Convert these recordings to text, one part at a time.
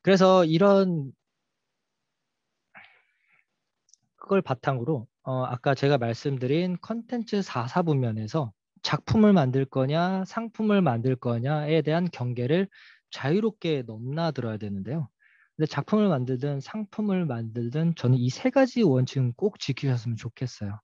그래서 이런 그걸 바탕으로 아까 제가 말씀드린 컨텐츠 4사분면에서 작품을 만들 거냐 상품을 만들 거냐에 대한 경계를 자유롭게 넘나들어야 되는데요. 근데 작품을 만들든 상품을 만들든 저는 이 세 가지 원칙은 꼭 지키셨으면 좋겠어요.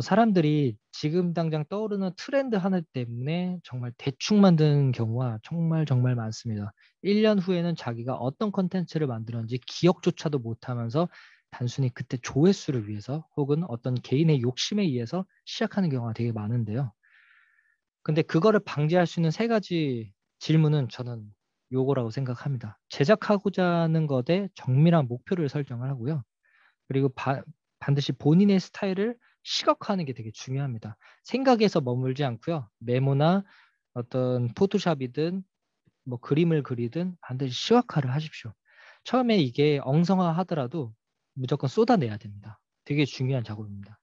사람들이 지금 당장 떠오르는 트렌드 하나 때문에 정말 대충 만드는 경우가 정말 정말 많습니다. 1년 후에는 자기가 어떤 컨텐츠를 만들었는지 기억조차도 못하면서 단순히 그때 조회수를 위해서 혹은 어떤 개인의 욕심에 의해서 시작하는 경우가 되게 많은데요. 근데 그거를 방지할 수 있는 세 가지 질문은 저는 요거라고 생각합니다. 제작하고자 하는 것에 정밀한 목표를 설정을 하고요. 그리고 반드시 본인의 스타일을 시각화하는 게 되게 중요합니다. 생각에서 머물지 않고요. 메모나 어떤 포토샵이든 뭐 그림을 그리든 반드시 시각화를 하십시오. 처음에 이게 엉성화 하더라도 무조건 쏟아내야 됩니다. 되게 중요한 작업입니다.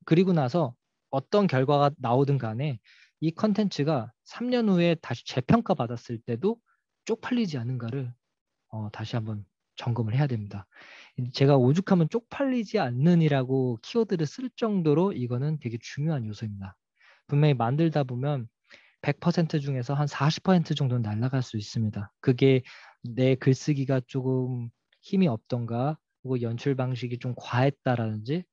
그리고 나서 어떤 결과가 나오든 간에 이 컨텐츠가 3년 후에 다시 재평가 받았을 때도 쪽팔리지 않은가를 다시 한번 점검을 해야 됩니다. 제가 오죽하면 쪽팔리지 않는이라고 키워드를 쓸 정도로 이거는 되게 중요한 요소입니다. 분명히 만들다 보면 100% 중에서 한 40% 정도는 날아갈 수 있습니다. 그게 내 글쓰기가 조금 힘이 없던가 혹은 연출 방식이 좀 과했다라든지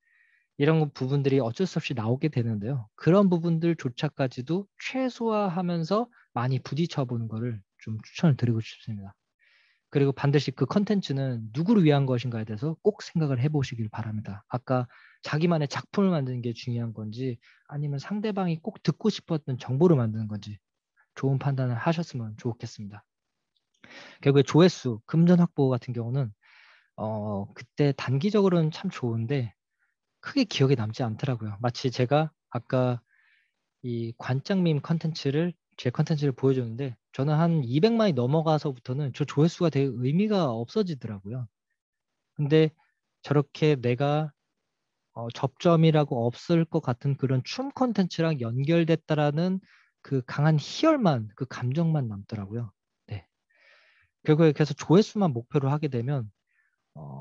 이런 부분들이 어쩔 수 없이 나오게 되는데요. 그런 부분들조차까지도 최소화하면서 많이 부딪혀 보는 거를 좀 추천을 드리고 싶습니다. 그리고 반드시 그 컨텐츠는 누구를 위한 것인가에 대해서 꼭 생각을 해보시길 바랍니다. 아까 자기만의 작품을 만드는 게 중요한 건지 아니면 상대방이 꼭 듣고 싶었던 정보를 만드는 건지 좋은 판단을 하셨으면 좋겠습니다. 결국에 조회수, 금전 확보 같은 경우는 그때 단기적으로는 참 좋은데 크게 기억에 남지 않더라고요. 마치 제가 아까 이 관장밈 컨텐츠를 제 컨텐츠를 보여줬는데 저는 한 200만이 넘어가서부터는 저 조회수가 되게 의미가 없어지더라고요. 근데 저렇게 내가 접점이라고 없을 것 같은 그런 춤 컨텐츠랑 연결됐다라는 그 강한 희열만, 그 감정만 남더라고요. 네. 결국에 그래서 조회수만 목표로 하게 되면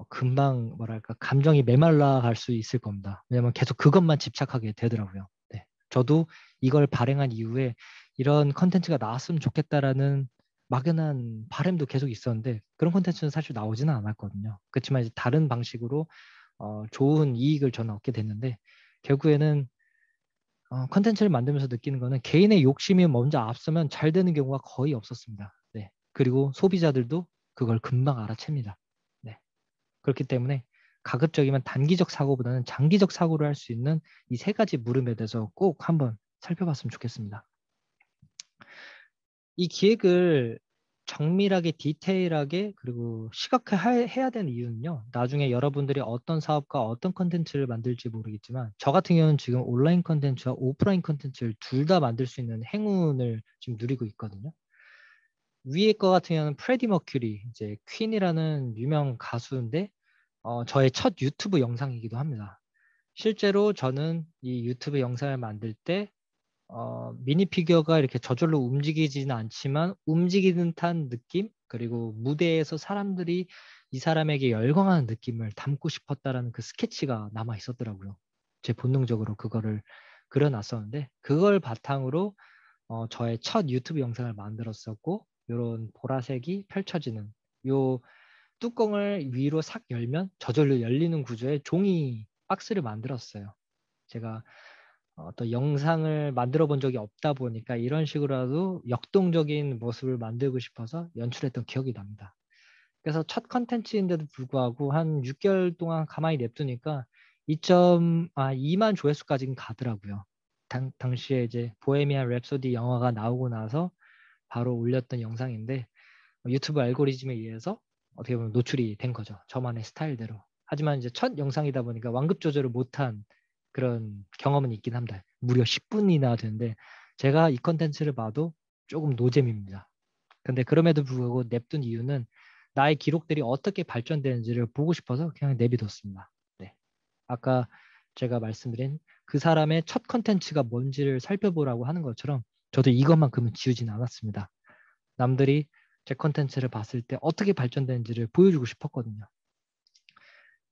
금방 뭐랄까 감정이 메말라 갈 수 있을 겁니다. 왜냐면 계속 그것만 집착하게 되더라고요. 네. 저도 이걸 발행한 이후에 이런 컨텐츠가 나왔으면 좋겠다라는 막연한 바람도 계속 있었는데 그런 컨텐츠는 사실 나오지는 않았거든요. 그렇지만 이제 다른 방식으로 좋은 이익을 저는 얻게 됐는데 결국에는 컨텐츠를 만들면서 느끼는 거는 개인의 욕심이 먼저 앞서면 잘 되는 경우가 거의 없었습니다. 네. 그리고 소비자들도 그걸 금방 알아챕니다. 네. 그렇기 때문에 가급적이면 단기적 사고보다는 장기적 사고를 할 수 있는 이 세 가지 물음에 대해서 꼭 한번 살펴봤으면 좋겠습니다. 이 기획을 정밀하게 디테일하게 그리고 시각화해야 되는 이유는요. 나중에 여러분들이 어떤 사업과 어떤 컨텐츠를 만들지 모르겠지만 저 같은 경우는 지금 온라인 컨텐츠와 오프라인 컨텐츠를 둘 다 만들 수 있는 행운을 지금 누리고 있거든요. 위에 거 같은 경우는 프레디 머큐리, 이제 퀸이라는 유명 가수인데 저의 첫 유튜브 영상이기도 합니다. 실제로 저는 이 유튜브 영상을 만들 때 미니 피규어가 이렇게 저절로 움직이지는 않지만 움직이는 듯한 느낌 그리고 무대에서 사람들이 이 사람에게 열광하는 느낌을 담고 싶었다라는 그 스케치가 남아 있었더라고요. 제 본능적으로 그거를 그려놨었는데 그걸 바탕으로 저의 첫 유튜브 영상을 만들었었고 이런 보라색이 펼쳐지는 요 뚜껑을 위로 싹 열면 저절로 열리는 구조의 종이 박스를 만들었어요. 제가 어떤 영상을 만들어 본 적이 없다 보니까 이런 식으로라도 역동적인 모습을 만들고 싶어서 연출했던 기억이 납니다. 그래서 첫 컨텐츠인데도 불구하고 한 6개월 동안 가만히 냅두니까 2만 조회수까지는 가더라고요. 당시에 이제 보헤미안 랩소디 영화가 나오고 나서 바로 올렸던 영상인데 유튜브 알고리즘에 의해서 어떻게 보면 노출이 된 거죠. 저만의 스타일대로. 하지만 이제 첫 영상이다 보니까 완급 조절을 못한 그런 경험은 있긴 합니다. 무려 10분이나 되는데 제가 이 컨텐츠를 봐도 조금 노잼입니다. 근데 그럼에도 불구하고 냅둔 이유는 나의 기록들이 어떻게 발전되는지를 보고 싶어서 그냥 내비뒀습니다. 네. 아까 제가 말씀드린 그 사람의 첫 컨텐츠가 뭔지를 살펴보라고 하는 것처럼 저도 이것만큼은 지우진 않았습니다. 남들이 제 컨텐츠를 봤을 때 어떻게 발전되는지를 보여주고 싶었거든요.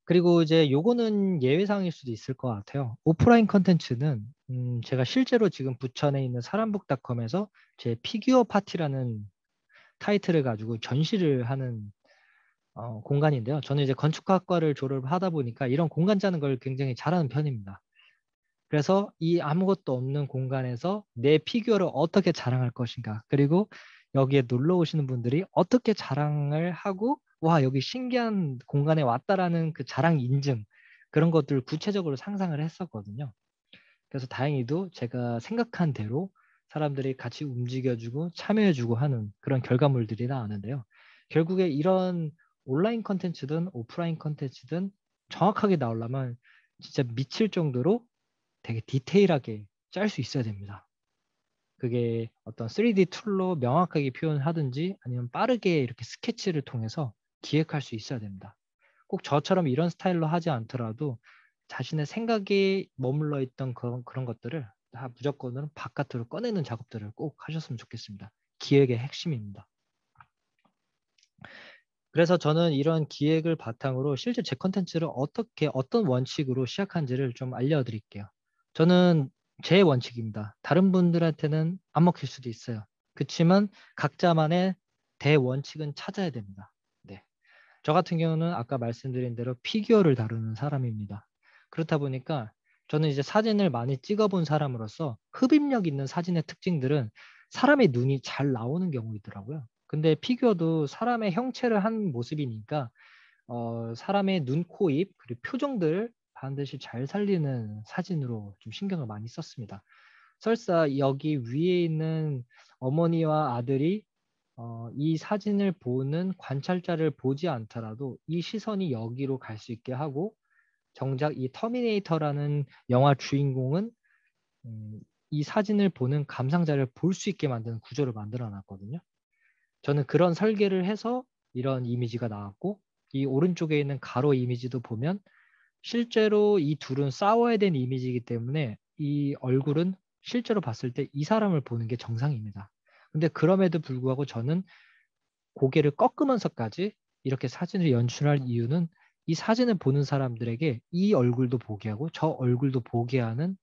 그리고 이제 요거는 예외상일 수도 있을 것 같아요. 오프라인 컨텐츠는 제가 실제로 지금 부천에 있는 사람북닷컴에서 제 피규어 파티라는 타이틀을 가지고 전시를 하는 공간인데요. 저는 이제 건축학과를 졸업하다 보니까 이런 공간 짜는 걸 굉장히 잘하는 편입니다. 그래서 이 아무것도 없는 공간에서 내 피규어를 어떻게 자랑할 것인가, 그리고 여기에 놀러 오시는 분들이 어떻게 자랑을 하고 와 여기 신기한 공간에 왔다라는 그 자랑 인증, 그런 것들을 구체적으로 상상을 했었거든요. 그래서 다행히도 제가 생각한 대로 사람들이 같이 움직여주고 참여해주고 하는 그런 결과물들이 나왔는데요. 결국에 이런 온라인 컨텐츠든 오프라인 컨텐츠든 정확하게 나오려면 진짜 미칠 정도로 되게 디테일하게 짤 수 있어야 됩니다. 그게 어떤 3D 툴로 명확하게 표현하든지 아니면 빠르게 이렇게 스케치를 통해서 기획할 수 있어야 됩니다. 꼭 저처럼 이런 스타일로 하지 않더라도 자신의 생각에 머물러 있던 그런 것들을 다 무조건은 바깥으로 꺼내는 작업들을 꼭 하셨으면 좋겠습니다. 기획의 핵심입니다. 그래서 저는 이런 기획을 바탕으로 실제 제 컨텐츠를 어떻게 어떤 원칙으로 시작한지를 좀 알려드릴게요. 저는 제 원칙입니다. 다른 분들한테는 안 먹힐 수도 있어요. 그렇지만 각자만의 대원칙은 찾아야 됩니다. 네. 저 같은 경우는 아까 말씀드린 대로 피규어를 다루는 사람입니다. 그렇다 보니까 저는 이제 사진을 많이 찍어본 사람으로서 흡입력 있는 사진의 특징들은 사람의 눈이 잘 나오는 경우이더라고요. 근데 피규어도 사람의 형체를 한 모습이니까 사람의 눈, 코, 입, 그리고 표정들을 반드시 잘 살리는 사진으로 좀 신경을 많이 썼습니다. 설사 여기 위에 있는 어머니와 아들이 이 사진을 보는 관찰자를 보지 않더라도 이 시선이 여기로 갈 수 있게 하고, 정작 이 터미네이터라는 영화 주인공은 이 사진을 보는 감상자를 볼 수 있게 만드는 구조를 만들어 놨거든요. 저는 그런 설계를 해서 이런 이미지가 나왔고, 이 오른쪽에 있는 가로 이미지도 보면 실제로 이 둘은 싸워야 되는 이미지이기 때문에 이 얼굴은 실제로 봤을 때 이 사람을 보는 게 정상입니다. 근데 그럼에도 불구하고 저는 고개를 꺾으면서까지 이렇게 사진을 연출할 이유는 이 사진을 보는 사람들에게 이 얼굴도 보게 하고 저 얼굴도 보게 하는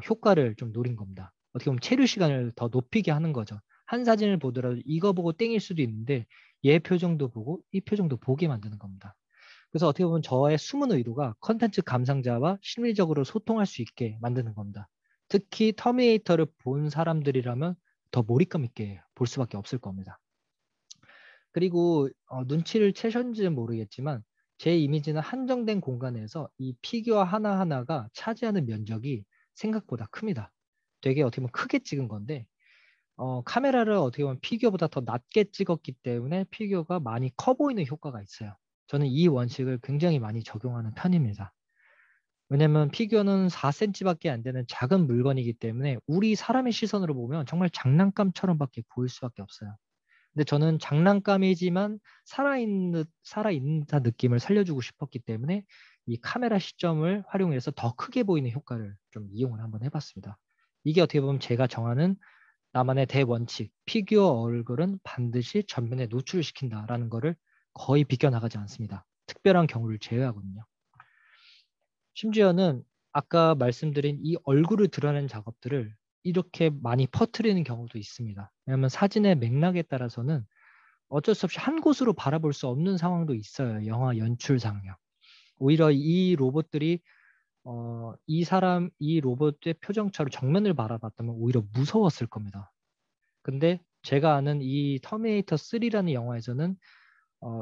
효과를 좀 노린 겁니다. 어떻게 보면 체류 시간을 더 높이게 하는 거죠. 한 사진을 보더라도 이거 보고 땡일 수도 있는데 얘 표정도 보고 이 표정도 보게 만드는 겁니다. 그래서 어떻게 보면 저의 숨은 의도가 컨텐츠 감상자와 심리적으로 소통할 수 있게 만드는 겁니다. 특히 터미네이터를 본 사람들이라면 더 몰입감 있게 볼 수밖에 없을 겁니다. 그리고 눈치를 채셨는지는 모르겠지만 제 이미지는 한정된 공간에서 이 피규어 하나하나가 차지하는 면적이 생각보다 큽니다. 되게 어떻게 보면 크게 찍은 건데 카메라를 어떻게 보면 피규어보다 더 낮게 찍었기 때문에 피규어가 많이 커 보이는 효과가 있어요. 저는 이 원칙을 굉장히 많이 적용하는 편입니다. 왜냐면 피규어는 4cm밖에 안 되는 작은 물건이기 때문에 우리 사람의 시선으로 보면 정말 장난감처럼밖에 보일 수밖에 없어요. 근데 저는 장난감이지만 살아있는 듯한 느낌을 살려주고 싶었기 때문에 이 카메라 시점을 활용해서 더 크게 보이는 효과를 좀 이용을 한번 해봤습니다. 이게 어떻게 보면 제가 정하는 나만의 대원칙, 피규어 얼굴은 반드시 전면에 노출시킨다라는 거를 거의 비껴나가지 않습니다. 특별한 경우를 제외하거든요. 심지어는 아까 말씀드린 이 얼굴을 드러내는 작업들을 이렇게 많이 퍼뜨리는 경우도 있습니다. 왜냐하면 사진의 맥락에 따라서는 어쩔 수 없이 한 곳으로 바라볼 수 없는 상황도 있어요. 영화 연출상요. 오히려 이 로봇들이 이 로봇의 표정처럼 정면을 바라봤다면 오히려 무서웠을 겁니다. 근데 제가 아는 이 터미네이터 3라는 영화에서는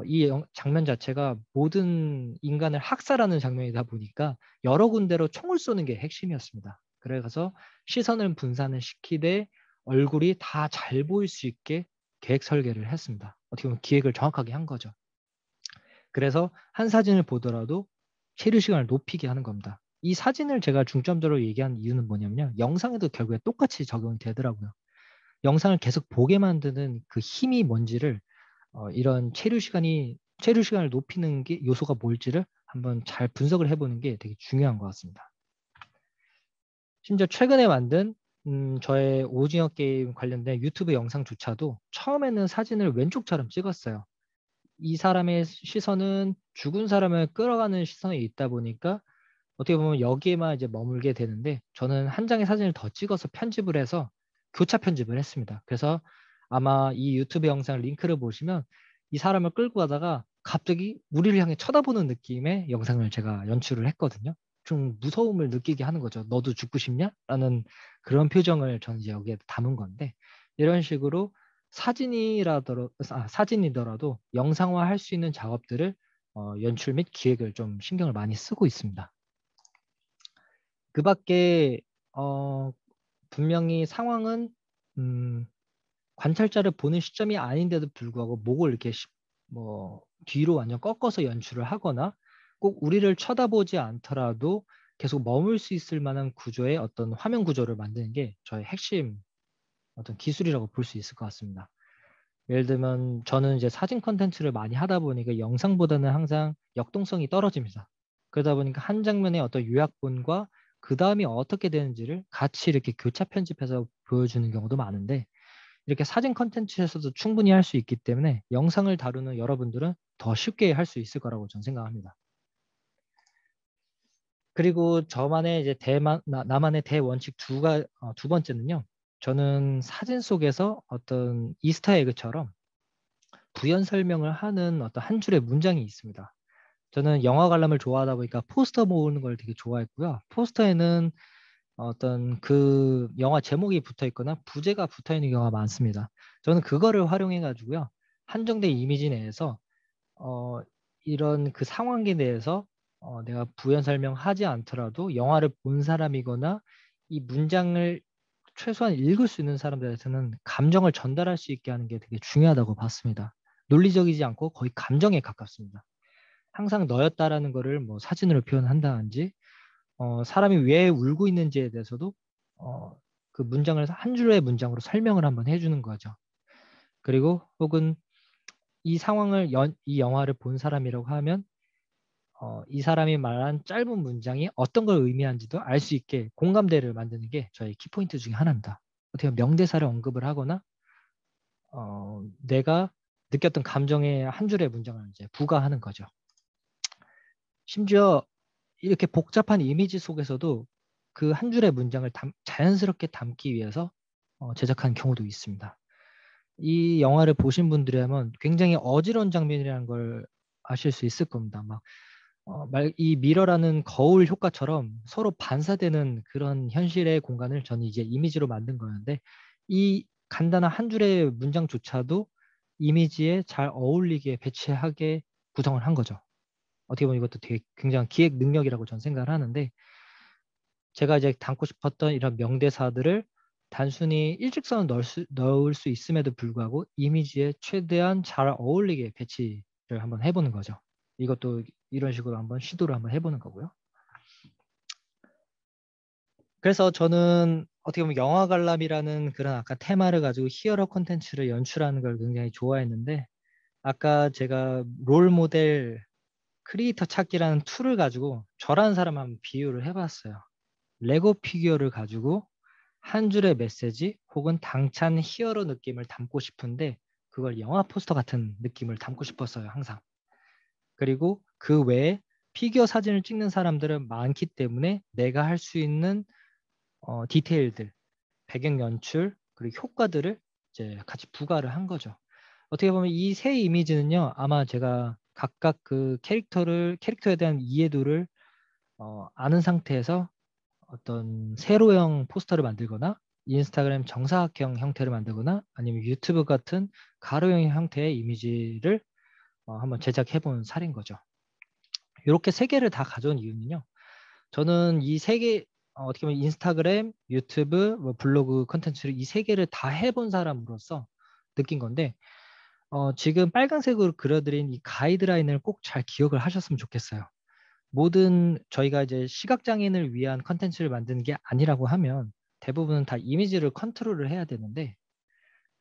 이 장면 자체가 모든 인간을 학살하는 장면이다 보니까 여러 군데로 총을 쏘는 게 핵심이었습니다. 그래서 시선을 분산을 시키되 얼굴이 다 잘 보일 수 있게 계획 설계를 했습니다. 어떻게 보면 기획을 정확하게 한 거죠. 그래서 한 사진을 보더라도 체류 시간을 높이게 하는 겁니다. 이 사진을 제가 중점적으로 얘기한 이유는 뭐냐면요. 영상에도 결국에 똑같이 적용이 되더라고요. 영상을 계속 보게 만드는 그 힘이 뭔지를 이런 체류 시간을 높이는 게 요소가 뭘지를 한번 잘 분석을 해보는 게 되게 중요한 것 같습니다. 심지어 최근에 만든 저의 오징어 게임 관련된 유튜브 영상조차도 처음에는 사진을 왼쪽처럼 찍었어요. 이 사람의 시선은 죽은 사람을 끌어가는 시선이 있다 보니까 어떻게 보면 여기에만 이제 머물게 되는데, 저는 한 장의 사진을 더 찍어서 편집을 해서 교차 편집을 했습니다. 그래서 아마 이 유튜브 영상 링크를 보시면 이 사람을 끌고 가다가 갑자기 우리를 향해 쳐다보는 느낌의 영상을 제가 연출을 했거든요. 좀 무서움을 느끼게 하는 거죠. 너도 죽고 싶냐? 라는 그런 표정을 저는 이제 여기에 담은 건데, 이런 식으로 사진이더라도 영상화할 수 있는 작업들을 연출 및 기획을 좀 신경을 많이 쓰고 있습니다. 그 밖에 분명히 상황은 관찰자를 보는 시점이 아닌데도 불구하고 목을 이렇게 뒤로 완전 꺾어서 연출을 하거나 꼭 우리를 쳐다보지 않더라도 계속 머물 수 있을 만한 구조의 어떤 화면 구조를 만드는 게 저의 핵심 어떤 기술이라고 볼 수 있을 것 같습니다. 예를 들면 저는 이제 사진 컨텐츠를 많이 하다 보니까 영상보다는 항상 역동성이 떨어집니다. 그러다 보니까 한 장면의 어떤 요약본과 그 다음이 어떻게 되는지를 같이 이렇게 교차 편집해서 보여주는 경우도 많은데, 이렇게 사진 컨텐츠에서도 충분히 할 수 있기 때문에 영상을 다루는 여러분들은 더 쉽게 할 수 있을 거라고 저는 생각합니다. 그리고 저만의 이제 나만의 대원칙 두 번째는요. 저는 사진 속에서 어떤 이스터 에그처럼 부연 설명을 하는 어떤 한 줄의 문장이 있습니다. 저는 영화 관람을 좋아하다 보니까 포스터 모으는 걸 되게 좋아했고요. 포스터에는 어떤 그 영화 제목이 붙어 있거나 부제가 붙어 있는 경우가 많습니다. 저는 그거를 활용해 가지고요. 한정된 이미지 내에서 어, 이런 그 상황에 대해서 내가 부연 설명하지 않더라도 영화를 본 사람이거나 이 문장을 최소한 읽을 수 있는 사람들한테는 감정을 전달할 수 있게 하는 게 되게 중요하다고 봤습니다. 논리적이지 않고 거의 감정에 가깝습니다. 항상 너였다라는 거를 뭐 사진으로 표현한다든지 사람이 왜 울고 있는지에 대해서도 어, 그 문장을 한 줄의 문장으로 설명을 한번 해주는 거죠. 그리고 혹은 이 상황을 이 영화를 본 사람이라고 하면 이 사람이 말한 짧은 문장이 어떤 걸 의미하는지도 알 수 있게 공감대를 만드는 게 저희 키포인트 중에 하나입니다. 어떻게 보면 명대사를 언급을 하거나 내가 느꼈던 감정의 한 줄의 문장을 이제 부가하는 거죠. 심지어 이렇게 복잡한 이미지 속에서도 그 한 줄의 문장을 자연스럽게 담기 위해서 제작한 경우도 있습니다. 이 영화를 보신 분들이라면 굉장히 어지러운 장면이라는 걸 아실 수 있을 겁니다. 이 미러라는 거울 효과처럼 서로 반사되는 그런 현실의 공간을 저는 이제 이미지로 만든 거였는데, 이 간단한 한 줄의 문장조차도 이미지에 잘 어울리게 배치하게 구성을 한 거죠. 어떻게 보면 이것도 되게 굉장한 기획 능력이라고 저는 생각을 하는데, 제가 이제 담고 싶었던 이런 명대사들을 단순히 일직선을 넣을 수 있음에도 불구하고 이미지에 최대한 잘 어울리게 배치를 한번 해보는 거죠. 이것도 이런 식으로 한번 시도를 한번 해보는 거고요. 그래서 저는 어떻게 보면 영화 관람이라는 그런 아까 테마를 가지고 히어로 콘텐츠를 연출하는 걸 굉장히 좋아했는데, 아까 제가 롤 모델 크리에이터 찾기라는 툴을 가지고 저라는 사람 한번 비유를 해봤어요. 레고 피규어를 가지고 한 줄의 메시지 혹은 당찬 히어로 느낌을 담고 싶은데, 그걸 영화 포스터 같은 느낌을 담고 싶었어요, 항상. 그리고 그 외에 피규어 사진을 찍는 사람들은 많기 때문에 내가 할 수 있는 디테일들, 배경 연출, 그리고 효과들을 이제 같이 부과를 한 거죠. 어떻게 보면 이 세 이미지는요, 아마 제가 각각 그 캐릭터에 대한 이해도를 아는 상태에서 어떤 세로형 포스터를 만들거나 인스타그램 정사각형 형태를 만들거나 아니면 유튜브 같은 가로형 형태의 이미지를 한번 제작해 본 사례인 거죠. 이렇게 세 개를 다 가져온 이유는요. 저는 이 세 개, 어떻게 보면 인스타그램, 유튜브, 뭐 블로그 컨텐츠를 이 세 개를 다 해본 사람으로서 느낀 건데, 지금 빨간색으로 그려드린 이 가이드라인을 꼭 잘 기억을 하셨으면 좋겠어요. 모든 저희가 이제 시각장애인을 위한 컨텐츠를 만드는 게 아니라고 하면 대부분은 다 이미지를 컨트롤을 해야 되는데,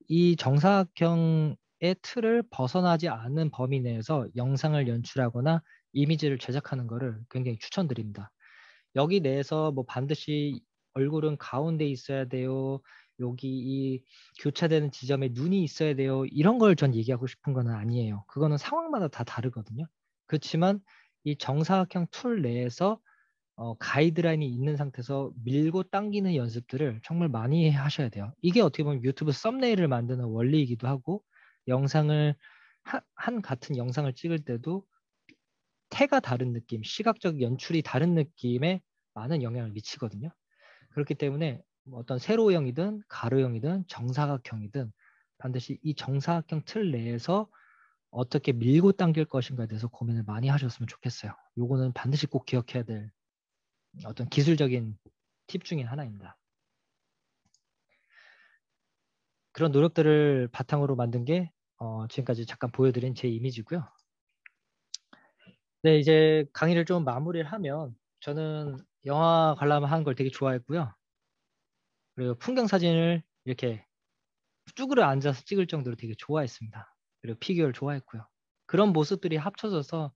이 정사각형의 틀을 벗어나지 않는 범위 내에서 영상을 연출하거나 이미지를 제작하는 것을 굉장히 추천드립니다. 여기 내에서 뭐 반드시 얼굴은 가운데 있어야 돼요. 여기 이 교차되는 지점에 눈이 있어야 돼요. 이런 걸 전 얘기하고 싶은 건 아니에요. 그거는 상황마다 다 다르거든요. 그렇지만 이 정사각형 툴 내에서 가이드라인이 있는 상태에서 밀고 당기는 연습들을 정말 많이 하셔야 돼요. 이게 어떻게 보면 유튜브 썸네일을 만드는 원리이기도 하고 영상을 한 같은 영상을 찍을 때도 태가 다른 느낌, 시각적 연출이 다른 느낌에 많은 영향을 미치거든요. 그렇기 때문에 뭐 어떤 세로형이든 가로형이든 정사각형이든 반드시 이 정사각형 틀 내에서 어떻게 밀고 당길 것인가에 대해서 고민을 많이 하셨으면 좋겠어요. 요거는 반드시 꼭 기억해야 될 어떤 기술적인 팁 중에 하나입니다. 그런 노력들을 바탕으로 만든 게 지금까지 잠깐 보여드린 제 이미지고요. 네, 이제 강의를 좀 마무리를 하면 저는 영화 관람을 하는 걸 되게 좋아했고요. 그리고 풍경 사진을 이렇게 쭈그려 앉아서 찍을 정도로 되게 좋아했습니다. 그리고 피규어를 좋아했고요. 그런 모습들이 합쳐져서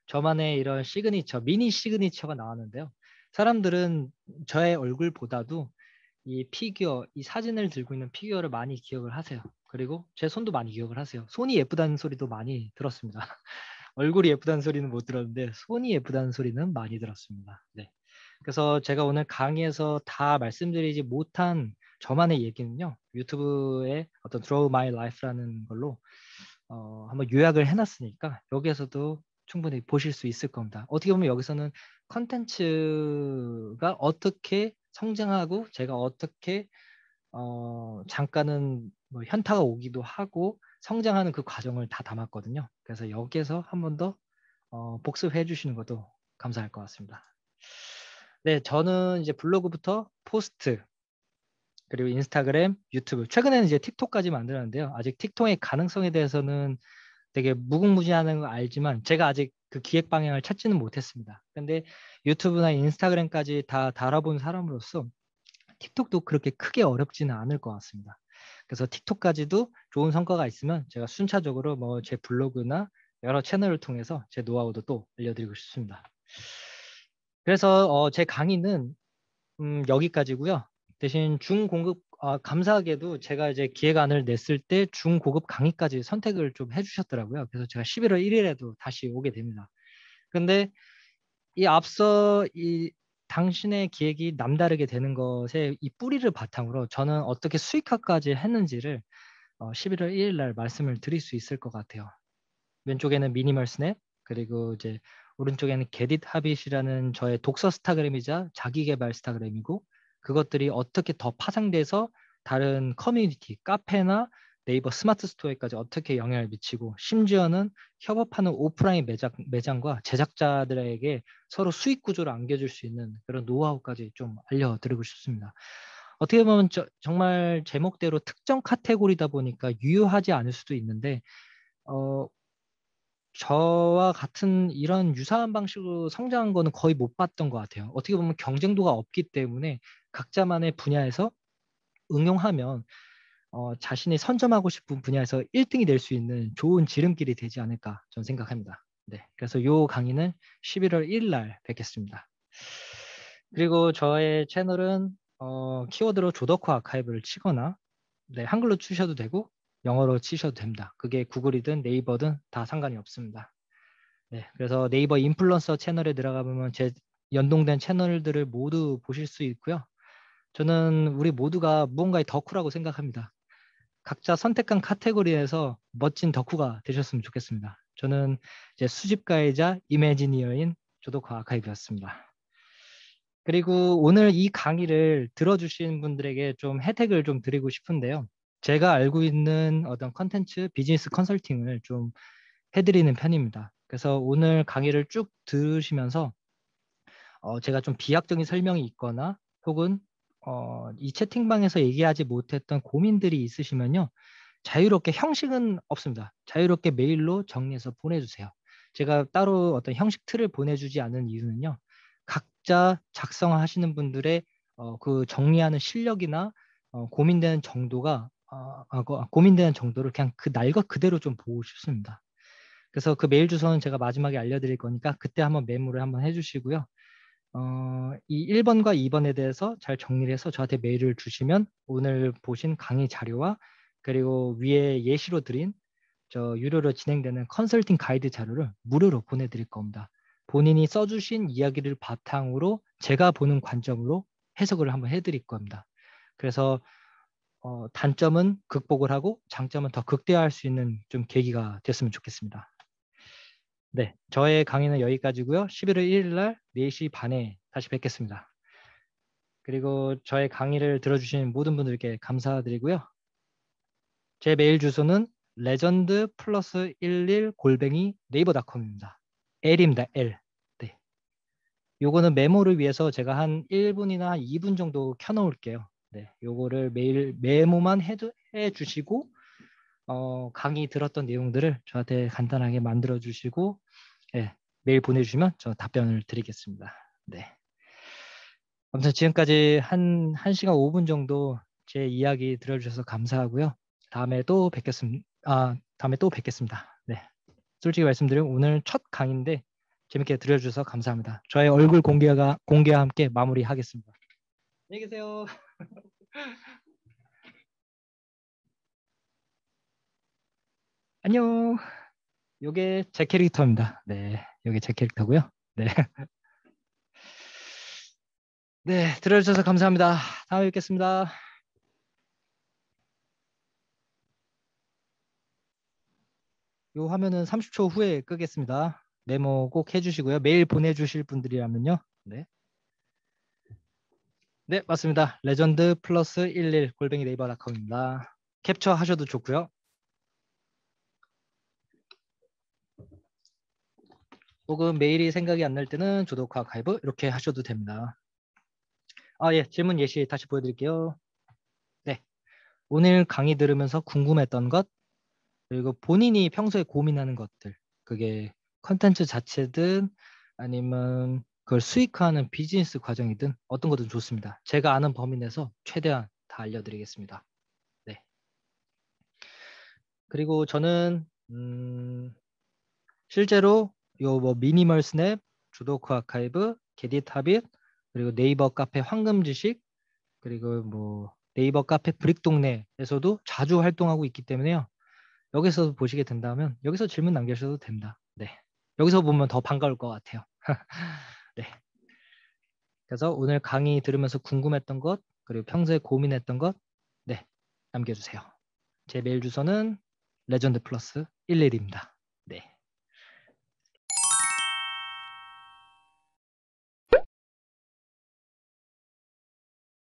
저만의 이런 시그니처, 미니 시그니처가 나왔는데요. 사람들은 저의 얼굴보다도 이 피규어, 이 사진을 들고 있는 피규어를 많이 기억을 하세요. 그리고 제 손도 많이 기억을 하세요. 손이 예쁘다는 소리도 많이 들었습니다. 얼굴이 예쁘다는 소리는 못 들었는데 손이 예쁘다는 소리는 많이 들었습니다. 네. 그래서 제가 오늘 강의에서 다 말씀드리지 못한 저만의 얘기는요. 유튜브에 어떤 Draw My Life라는 걸로 한번 요약을 해놨으니까 여기에서도 충분히 보실 수 있을 겁니다. 어떻게 보면 여기서는 컨텐츠가 어떻게 성장하고 제가 어떻게 잠깐은 뭐 현타가 오기도 하고 성장하는 그 과정을 다 담았거든요. 그래서 여기에서 한 번 더 복습해 주시는 것도 감사할 것 같습니다. 네, 저는 이제 블로그부터 포스트, 그리고 인스타그램, 유튜브, 최근에는 이제 틱톡까지 만들었는데요. 아직 틱톡의 가능성에 대해서는 되게 무궁무진하는 거 알지만 제가 아직 그 기획 방향을 찾지는 못했습니다. 근데 유튜브나 인스타그램까지 다 달아본 사람으로서 틱톡도 그렇게 크게 어렵지는 않을 것 같습니다. 그래서 틱톡까지도 좋은 성과가 있으면 제가 순차적으로 뭐 제 블로그나 여러 채널을 통해서 제 노하우도 또 알려드리고 싶습니다. 그래서 제 강의는 여기까지고요. 대신 중고급 감사하게도 제가 이제 기획안을 냈을 때 중고급 강의까지 선택을 좀 해주셨더라고요. 그래서 제가 11월 1일에도 다시 오게 됩니다. 근데 이 앞서 이 당신의 기획이 남다르게 되는 것에 이 뿌리를 바탕으로 저는 어떻게 수익화까지 했는지를 11월 1일 날 말씀을 드릴 수 있을 것 같아요. 왼쪽에는 미니멀 스냅, 그리고 이제 오른쪽에는 게릿 하빗이라는 저의 독서 스타그램이자 자기계발 스타그램이고 그것들이 어떻게 더 파생돼서 다른 커뮤니티, 카페나 네이버 스마트 스토어에까지 어떻게 영향을 미치고 심지어는 협업하는 오프라인 매장과 제작자들에게 서로 수익 구조를 안겨줄 수 있는 그런 노하우까지 좀 알려드리고 싶습니다. 어떻게 보면 정말 제목대로 특정 카테고리다 보니까 유효하지 않을 수도 있는데 저와 같은 이런 유사한 방식으로 성장한 거는 거의 못 봤던 것 같아요. 어떻게 보면 경쟁도가 없기 때문에 각자만의 분야에서 응용하면 자신이 선점하고 싶은 분야에서 1등이 될 수 있는 좋은 지름길이 되지 않을까 저는 생각합니다. 네, 그래서 이 강의는 11월 1일 날 뵙겠습니다. 그리고 저의 채널은 키워드로 조덕후 아카이브를 치거나 네, 한글로 치셔도 되고 영어로 치셔도 됩니다. 그게 구글이든 네이버든 다 상관이 없습니다. 네, 그래서 네이버 인플루언서 채널에 들어가 보면 제 연동된 채널들을 모두 보실 수 있고요. 저는 우리 모두가 무언가의 덕후라고 생각합니다. 각자 선택한 카테고리에서 멋진 덕후가 되셨으면 좋겠습니다. 저는 이제 수집가이자 이매지니어인 조덕후 아카이브였습니다. 그리고 오늘 이 강의를 들어주신 분들에게 좀 혜택을 좀 드리고 싶은데요. 제가 알고 있는 어떤 컨텐츠 비즈니스 컨설팅을 좀 해드리는 편입니다. 그래서 오늘 강의를 쭉 들으시면서 제가 좀 비약적인 설명이 있거나 혹은 이 채팅방에서 얘기하지 못했던 고민들이 있으시면요. 자유롭게 형식은 없습니다. 자유롭게 메일로 정리해서 보내주세요. 제가 따로 어떤 형식 틀을 보내주지 않은 이유는요. 각자 작성하시는 분들의 그 정리하는 실력이나 고민되는 정도가 고민되는 정도를 그냥 그 날 것 그대로 좀 보고 싶습니다. 그래서 그 메일 주소는 제가 마지막에 알려드릴 거니까 그때 한번 메모를 한번 해주시고요. 이 1번과 2번에 대해서 잘 정리를 해서 저한테 메일을 주시면 오늘 보신 강의 자료와 그리고 위에 예시로 드린 저 유료로 진행되는 컨설팅 가이드 자료를 무료로 보내드릴 겁니다. 본인이 써주신 이야기를 바탕으로 제가 보는 관점으로 해석을 한번 해드릴 겁니다. 그래서 단점은 극복을 하고 장점은 더 극대화할 수 있는 좀 계기가 됐으면 좋겠습니다. 네, 저의 강의는 여기까지고요. 11월 1일 날 4시 반에 다시 뵙겠습니다. 그리고 저의 강의를 들어주신 모든 분들께 감사드리고요. 제 메일 주소는 레전드 플러스 11 골뱅이 네이버닷컴입니다. L입니다. L. 네. 요거는 메모를 위해서 제가 한 1분이나 2분 정도 켜놓을게요. 네. 요거를 매일 메모만 해주시고 강의 들었던 내용들을 저한테 간단하게 만들어 주시고 네, 메일 보내주시면 저 답변을 드리겠습니다. 네. 아무튼 지금까지 한 1시간 5분 정도 제 이야기 들어주셔서 감사하고요. 다음에 또 뵙겠습니다. 다음에 또 뵙겠습니다. 네. 솔직히 말씀드리면 오늘 첫 강의인데 재밌게 들어주셔서 감사합니다. 저의 얼굴 공개와 함께 마무리하겠습니다. 안녕히 계세요. 안녕. 요게 제 캐릭터입니다. 네. 요게 제 캐릭터고요. 네. 네, 들어주셔서 감사합니다. 다음에 뵙겠습니다. 요 화면은 30초 후에 끄겠습니다. 메모 꼭 해주시고요. 메일 보내주실 분들이라면요. 네. 네, 맞습니다. 레전드 플러스 11 골뱅이 네이버닷컴입니다. 캡처 하셔도 좋고요. 혹은 메일이 생각이 안 날 때는 조독화 가입 이렇게 하셔도 됩니다. 예, 질문 예시 다시 보여드릴게요. 네, 오늘 강의 들으면서 궁금했던 것 그리고 본인이 평소에 고민하는 것들 그게 컨텐츠 자체든 아니면 그걸 수익화하는 비즈니스 과정이든 어떤 거든 좋습니다. 제가 아는 범위 내에서 최대한 다 알려드리겠습니다. 네. 그리고 저는 실제로 요 뭐 미니멀 스냅, 주도크 아카이브, 게딧 하빗, 그리고 네이버 카페 황금지식, 그리고 뭐 네이버 카페 브릭동네에서도 자주 활동하고 있기 때문에요. 여기서 보시게 된다면 여기서 질문 남겨주셔도 됩니다. 네. 여기서 보면 더 반가울 것 같아요. 네. 그래서 오늘 강의 들으면서 궁금했던 것, 그리고 평소에 고민했던 것, 네, 남겨주세요. 제 메일 주소는 레전드 플러스 11입니다.